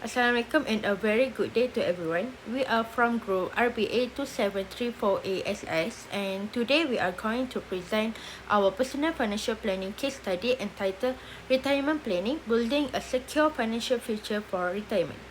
Assalamualaikum and a very good day to everyone. We are from group RBA 2734ASS and today we are going to present our personal financial planning case study entitled Retirement Planning, Building a Secure Financial Future for Retirement.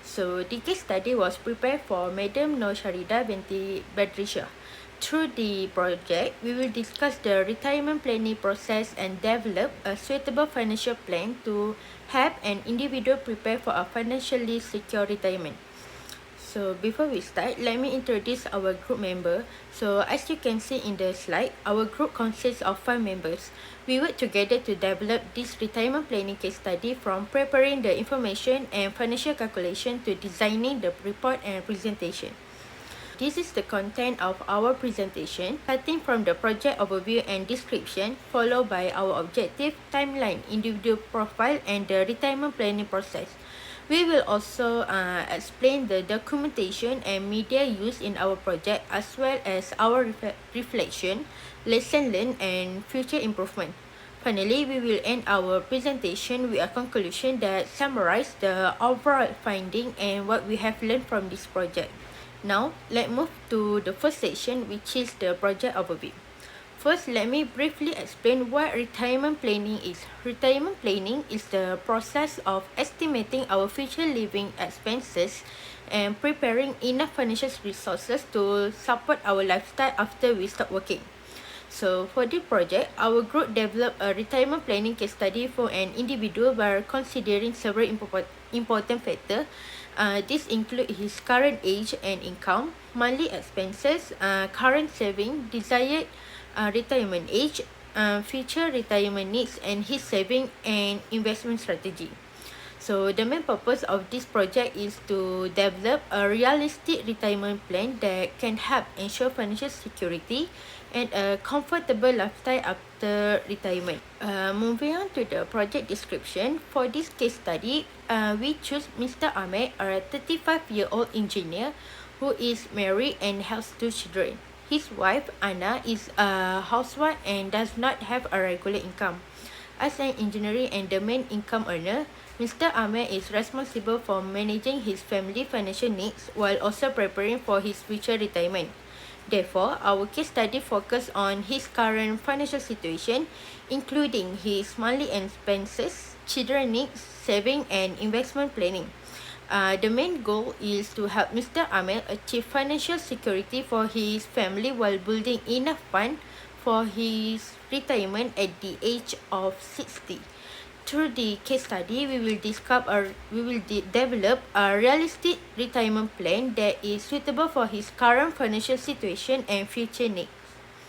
So the case study was prepared for Madam Nur Sharida binti Badrisha. Through the project, we will discuss the retirement planning process and develop a suitable financial plan to help an individual prepare for a financially secure retirement. So before we start, let me introduce our group member. So as you can see in the slide, our group consists of 5 members. We work together to develop this retirement planning case study, from preparing the information and financial calculation to designing the report and presentation. This is the content of our presentation, starting from the project overview and description, followed by our objective, timeline, individual profile, and the retirement planning process. We will also explain the documentation and media used in our project, as well as our reflection, lesson learned, and future improvement. Finally, we will end our presentation with a conclusion that summarizes the overall finding and what we have learned from this project. Now, let's move to the first section, which is the project overview. First, let me briefly explain what retirement planning is. Retirement planning is the process of estimating our future living expenses and preparing enough financial resources to support our lifestyle after we stop working. So for this project, our group developed a retirement planning case study for an individual by considering several important factors. This include his current age and income, monthly expenses, current saving, desired retirement age, future retirement needs, and his saving and investment strategy. So the main purpose of this project is to develop a realistic retirement plan that can help ensure financial security and a comfortable lifestyle after retirement. Moving on to the project description. For this case study, we choose Mr. Ahmed, a 35-year-old engineer who is married and has 2 children. His wife, Anna, is a housewife and does not have a regular income. As an engineer and the main income earner, Mr. Ahmed is responsible for managing his family financial needs while also preparing for his future retirement. Therefore, our case study focuses on his current financial situation, including his monthly expenses, children needs, saving, and investment planning. The main goal is to help Mr. Ahmed achieve financial security for his family while building enough funds for his retirement at the age of 60. Through the case study, we will develop a realistic retirement plan that is suitable for his current financial situation and future needs.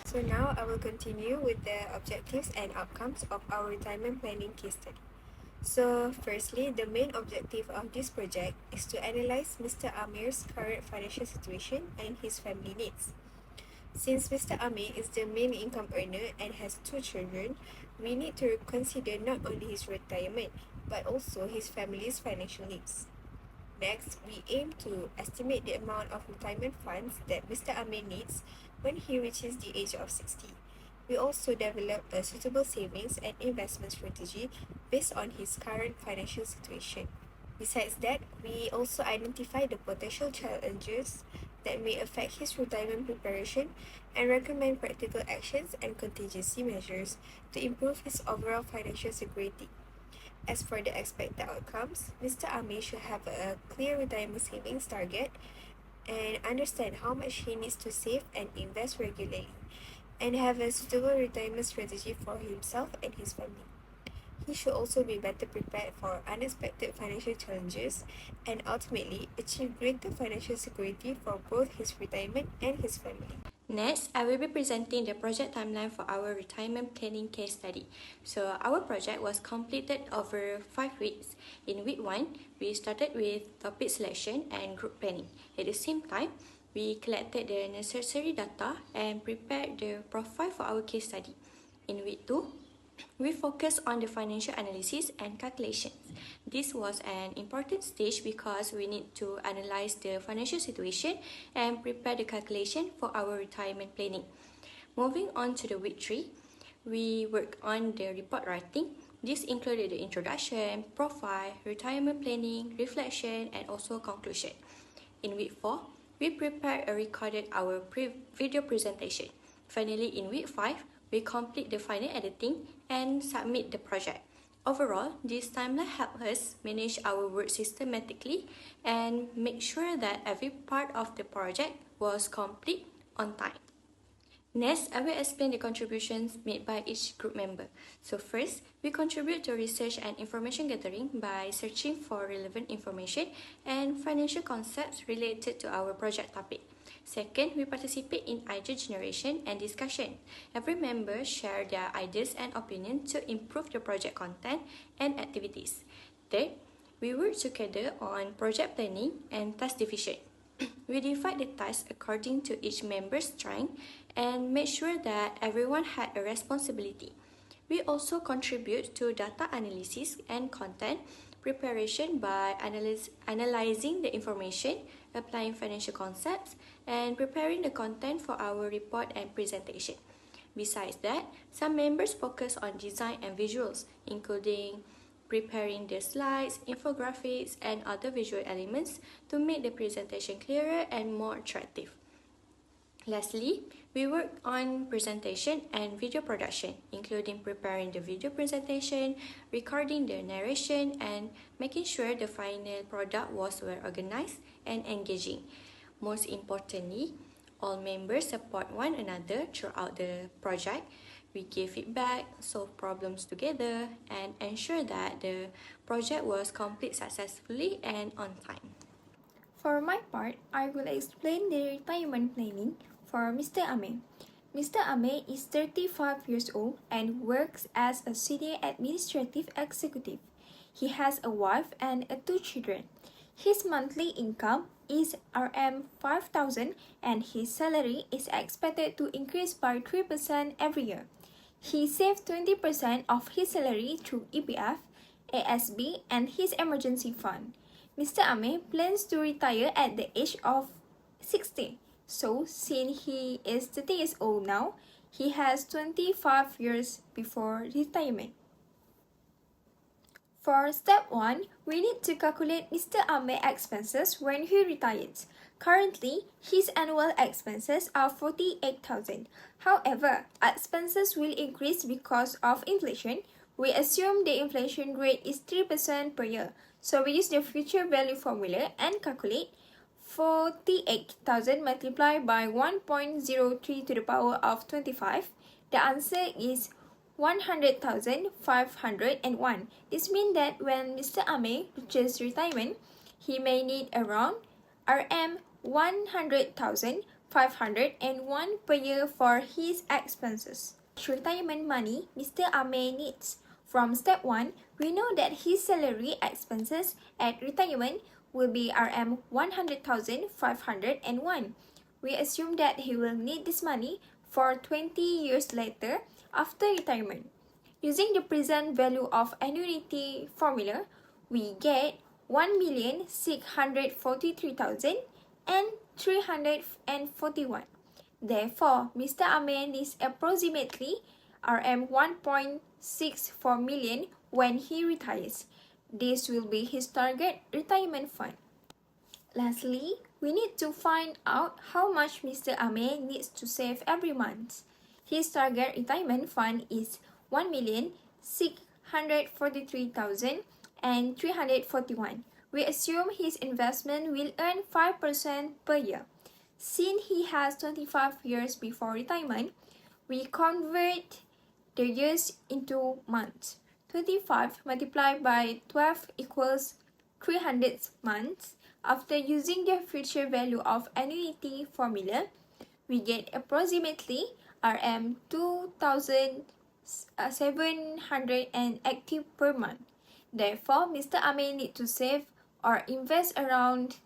So now I will continue with the objectives and outcomes of our retirement planning case study. So firstly, the main objective of this project is to analyze Mr. Amir's current financial situation and his family needs. Since Mr. Amir is the main income earner and has 2 children, we need to consider not only his retirement, but also his family's financial needs. Next, we aim to estimate the amount of retirement funds that Mr. Amir needs when he reaches the age of 60. We also develop a suitable savings and investment strategy based on his current financial situation. Besides that, we also identify the potential challenges that may affect his retirement preparation and recommend practical actions and contingency measures to improve his overall financial security. As for the expected outcomes, Mr. Amir should have a clear retirement savings target and understand how much he needs to save and invest regularly, and have a suitable retirement strategy for himself and his family. He should also be better prepared for unexpected financial challenges and ultimately achieve greater financial security for both his retirement and his family. Next, I will be presenting the project timeline for our retirement planning case study. So our project was completed over 5 weeks. In week 1, we started with topic selection and group planning. At the same time, we collected the necessary data and prepared the profile for our case study. In week 2, we focused on the financial analysis and calculations. This was an important stage because we need to analyze the financial situation and prepare the calculation for our retirement planning. Moving on to the week 3, we worked on the report writing. This included the introduction, profile, retirement planning, reflection, and also conclusion. In week 4, we prepared and recorded our video presentation. Finally, in week 5, we complete the final editing and submit the project. Overall, this timeline helped us manage our work systematically and make sure that every part of the project was complete on time. Next, I will explain the contributions made by each group member. So first, we contribute to research and information gathering by searching for relevant information and financial concepts related to our project topic. Second, we participate in idea generation and discussion. Every member share their ideas and opinions to improve the project content and activities. Third, we work together on project planning and task division. We divide the tasks according to each member's strength and make sure that everyone had a responsibility. We also contribute to data analysis and content preparation by analyzing the information, applying financial concepts, and preparing the content for our report and presentation. Besides that, some members focus on design and visuals, including preparing the slides, infographics, and other visual elements to make the presentation clearer and more attractive. Lastly, we work on presentation and video production, including preparing the video presentation, recording the narration, and making sure the final product was well organized and engaging. Most importantly, all members support one another throughout the project. We give feedback, solve problems together, and ensure that the project was completed successfully and on time. For my part, I will explain the retirement planning for Mr. Ame. Mr. Ame is 35 years old and works as a senior administrative executive. He has a wife and two children. His monthly income is Rm5,000 and his salary is expected to increase by 3% every year. He saved 20% of his salary through EPF, ASB, and his emergency fund. Mr. Ame plans to retire at the age of 60. So, since he is 30 years old now, he has 25 years before retirement. For step 1, we need to calculate Mr. Ame's expenses when he retires. Currently, his annual expenses are 48,000. However, expenses will increase because of inflation. We assume the inflation rate is 3% per year. So we use the future value formula and calculate 48,000 multiplied by 1.03 to the power of 25. The answer is 100,501. This means that when Mr. Ame reaches retirement, he may need around Rm 100,501 per year for his expenses. Retirement money Mr. Ame needs. From step 1, we know that his salary expenses at retirement will be Rm 100,501. We assume that he will need this money for 20 years later after retirement. Using the present value of annuity formula, we get 1,643,341. Therefore, Mr. Ame needs approximately Rm 1.64 million when he retires. This will be his target retirement fund. Lastly, we need to find out how much Mr. Ame needs to save every month. His target retirement fund is 1,643,341. We assume his investment will earn 5% per year. Since he has 25 years before retirement, we convert the years into months. 25 multiplied by 12 equals 300 months. After using the future value of annuity formula, we get approximately Rm 2,780 per month. Therefore, Mr. Ame needs to save or invest around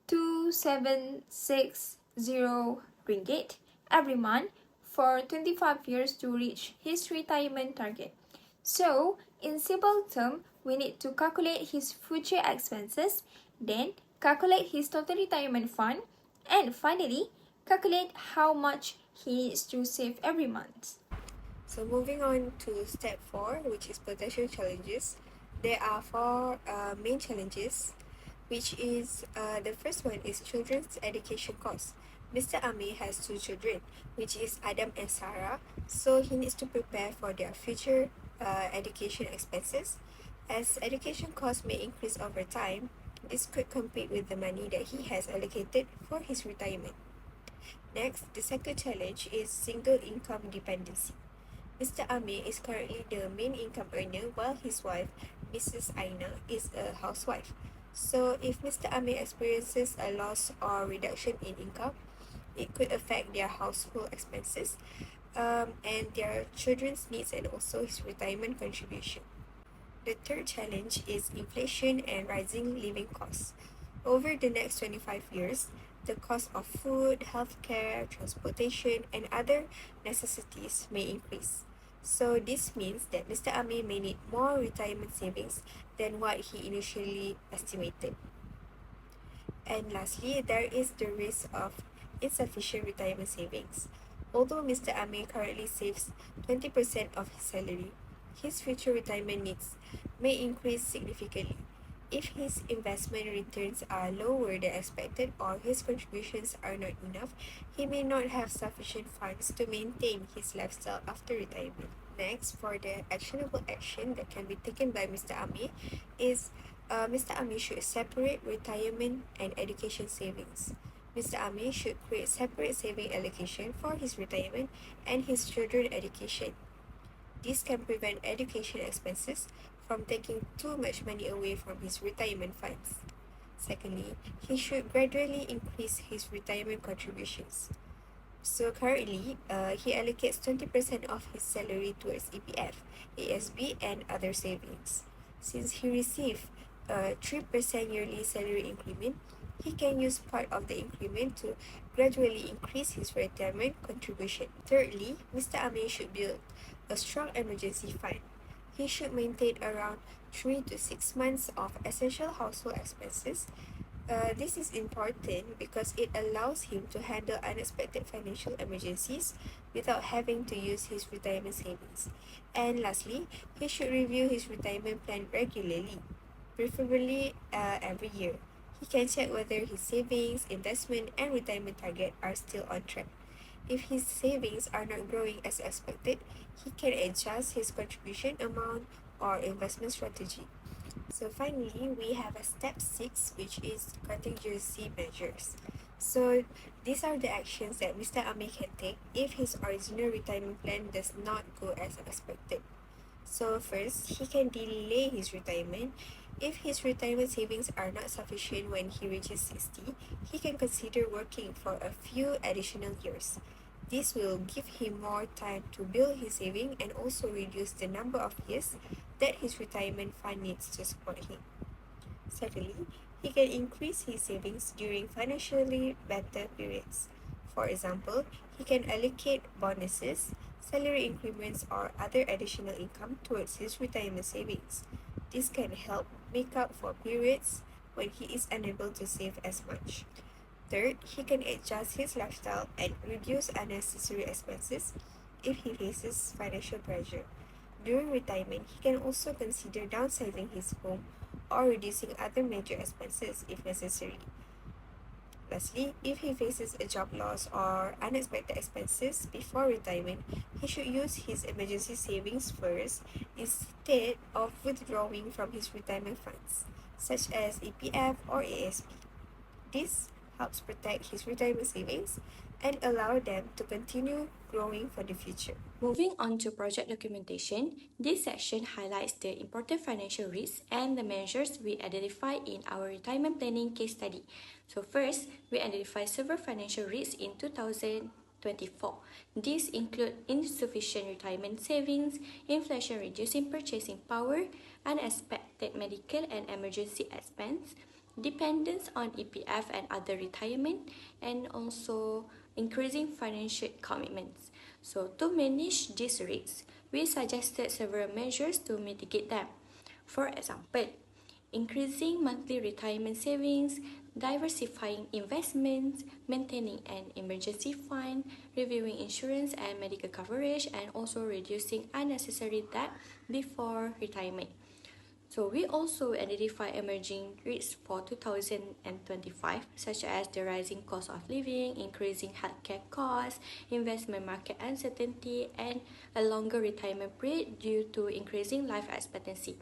2,760 ringgit every month for 25 years to reach his retirement target. So, in simple terms, we need to calculate his future expenses, then calculate his total retirement fund, and finally, calculate how much he needs to save every month. So moving on to step 4, which is potential challenges. There are four main challenges, which is the first one is children's education costs. Mr. Ami has two children, which is Adam and Sarah, so he needs to prepare for their future education expenses. As education costs may increase over time, this could compete with the money that he has allocated for his retirement. Next, the second challenge is single income dependency. Mr. Amir is currently the main income earner while his wife, Mrs. Aina, is a housewife. So, if Mr. Amir experiences a loss or reduction in income, it could affect their household expenses and their children's needs and also his retirement contribution. The third challenge is inflation and rising living costs. Over the next 25 years, the cost of food, healthcare, transportation, and other necessities may increase. So, this means that Mr. Ami may need more retirement savings than what he initially estimated. And lastly, there is the risk of insufficient retirement savings. Although Mr. Amir currently saves 20% of his salary, his future retirement needs may increase significantly. If his investment returns are lower than expected or his contributions are not enough, he may not have sufficient funds to maintain his lifestyle after retirement. Next, for the actionable action that can be taken by Mr. Amir is Mr. Amir should separate retirement and education savings. Mr. Amir should create separate saving allocation for his retirement and his children's education. This can prevent education expenses from taking too much money away from his retirement funds. Secondly, he should gradually increase his retirement contributions. So currently, he allocates 20% of his salary towards EPF, ASB, and other savings. Since he received a 3% yearly salary increment, he can use part of the increment to gradually increase his retirement contribution. Thirdly, Mr. Amir should build a strong emergency fund. He should maintain around 3 to 6 months of essential household expenses. This is important because it allows him to handle unexpected financial emergencies without having to use his retirement savings. And lastly, he should review his retirement plan regularly, preferably every year. He can check whether his savings, investment, and retirement target are still on track. If his savings are not growing as expected, he can adjust his contribution amount or investment strategy. So finally, we have a step 6, which is contingency measures. So these are the actions that Mr. Amir can take if his original retirement plan does not go as expected. So first, he can delay his retirement. If his retirement savings are not sufficient when he reaches 60, he can consider working for a few additional years. This will give him more time to build his saving and also reduce the number of years that his retirement fund needs to support him. Secondly, he can increase his savings during financially better periods. For example, he can allocate bonuses, salary increments, or other additional income towards his retirement savings. This can help make up for periods when he is unable to save as much. Third, he can adjust his lifestyle and reduce unnecessary expenses if he faces financial pressure. During retirement, he can also consider downsizing his home or reducing other major expenses if necessary. Lastly, if he faces a job loss or unexpected expenses before retirement, he should use his emergency savings first instead of withdrawing from his retirement funds, such as EPF or ASB. This helps protect his retirement savings and allow them to continue growing for the future. Moving on to project documentation, this section highlights the important financial risks and the measures we identify in our retirement planning case study. So first, we identify several financial risks in 2024. These include insufficient retirement savings, inflation reducing purchasing power, unexpected medical and emergency expense, dependence on EPF and other retirement, and also increasing financial commitments. So to manage these risks, we suggested several measures to mitigate them. For example, increasing monthly retirement savings, diversifying investments, maintaining an emergency fund, reviewing insurance and medical coverage, and also reducing unnecessary debt before retirement. So we also identify emerging risks for 2025, such as the rising cost of living, increasing healthcare costs, investment market uncertainty, and a longer retirement period due to increasing life expectancy.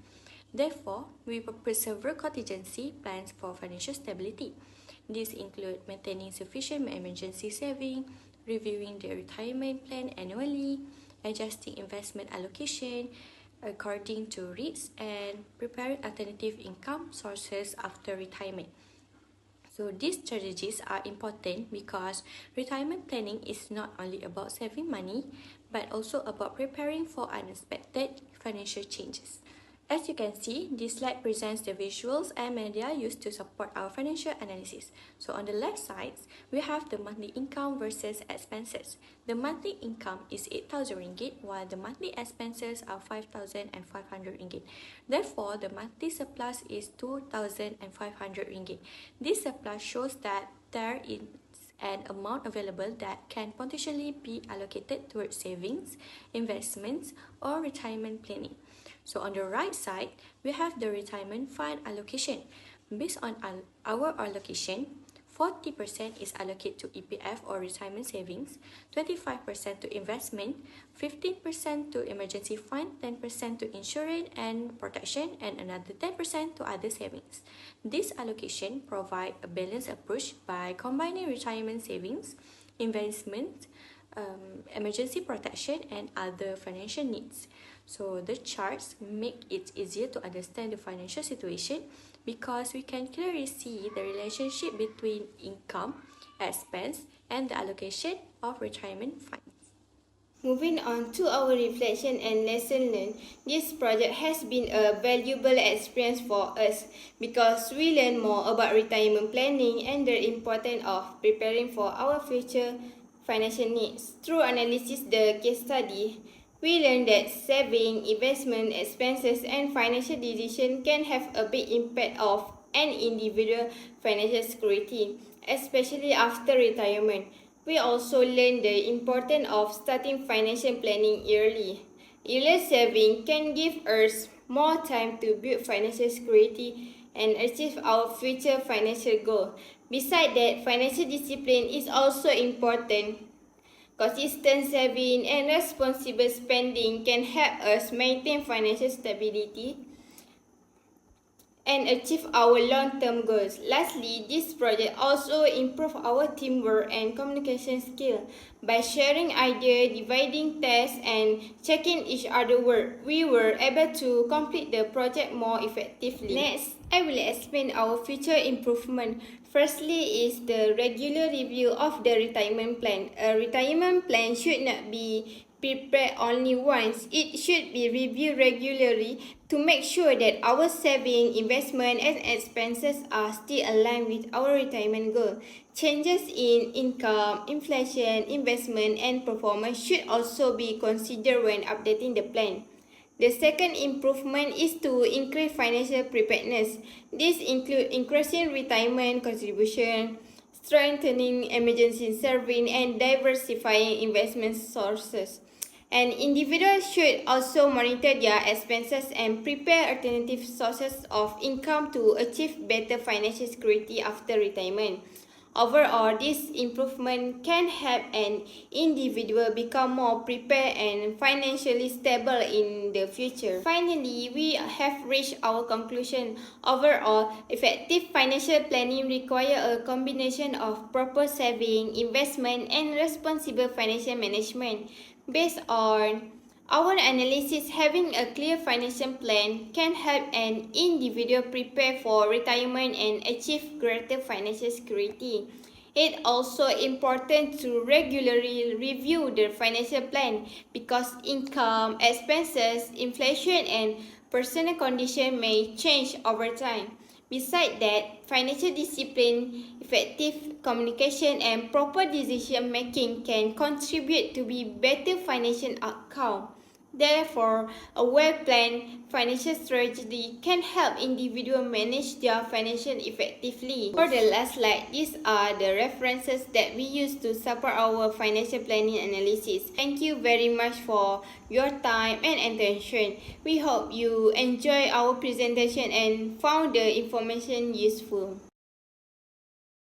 Therefore, we propose several contingency plans for financial stability. These include maintaining sufficient emergency saving, reviewing the retirement plan annually, adjusting investment allocation according to risks, and preparing alternative income sources after retirement. So these strategies are important because retirement planning is not only about saving money, but also about preparing for unexpected financial changes. As you can see, this slide presents the visuals and media used to support our financial analysis. So on the left side, we have the monthly income versus expenses. The monthly income is 8,000 ringgit, while the monthly expenses are 5,500 ringgit. Therefore, the monthly surplus is 2,500 ringgit. This surplus shows that there is an amount available that can potentially be allocated towards savings, investments, or retirement planning. So on the right side, we have the retirement fund allocation. Based on our allocation, 40% is allocated to EPF or retirement savings, 25% to investment, 15% to emergency fund, 10% to insurance and protection, and another 10% to other savings. This allocation provides a balanced approach by combining retirement savings, investment, emergency protection, and other financial needs. So the charts make it easier to understand the financial situation because we can clearly see the relationship between income, expense, and the allocation of retirement funds. Moving on to our reflection and lesson learned, this project has been a valuable experience for us because we learn more about retirement planning and the importance of preparing for our future financial needs. Through analysis the case study, we learned that saving, investment, expenses, and financial decisions can have a big impact of an individual financial security, especially after retirement. We also learned the importance of starting financial planning early. Early saving can give us more time to build financial security and achieve our future financial goal. Besides that, financial discipline is also important. Consistent saving and responsible spending can help us maintain financial stability and achieve our long-term goals. Lastly, this project also improves our teamwork and communication skill. By sharing ideas, dividing tasks, and checking each other's work, we were able to complete the project more effectively. Next, I will explain our future improvement. Firstly is the regular review of the retirement plan. A retirement plan should not be prepared only once. It should be reviewed regularly to make sure that our saving, investment, and expenses are still aligned with our retirement goal. Changes in income, inflation, investment, and performance should also be considered when updating the plan. The second improvement is to increase financial preparedness. This includes increasing retirement contribution, strengthening emergency saving, and diversifying investment sources. And individuals should also monitor their expenses and prepare alternative sources of income to achieve better financial security after retirement. Overall, this improvement can help an individual become more prepared and financially stable in the future. Finally, we have reached our conclusion. Overall, effective financial planning requires a combination of proper saving, investment, and responsible financial management. Based on our analysis, having a clear financial plan can help an individual prepare for retirement and achieve greater financial security. It's also important to regularly review the financial plan because income, expenses, inflation, and personal condition may change over time. Besides that, financial discipline, effective communication, and proper decision making can contribute to be better financial outcome. Therefore, a well-planned financial strategy can help individuals manage their financial effectively. For the last slide, these are the references that we use to support our financial planning analysis. Thank you very much for your time and attention. We hope you enjoy our presentation and found the information useful.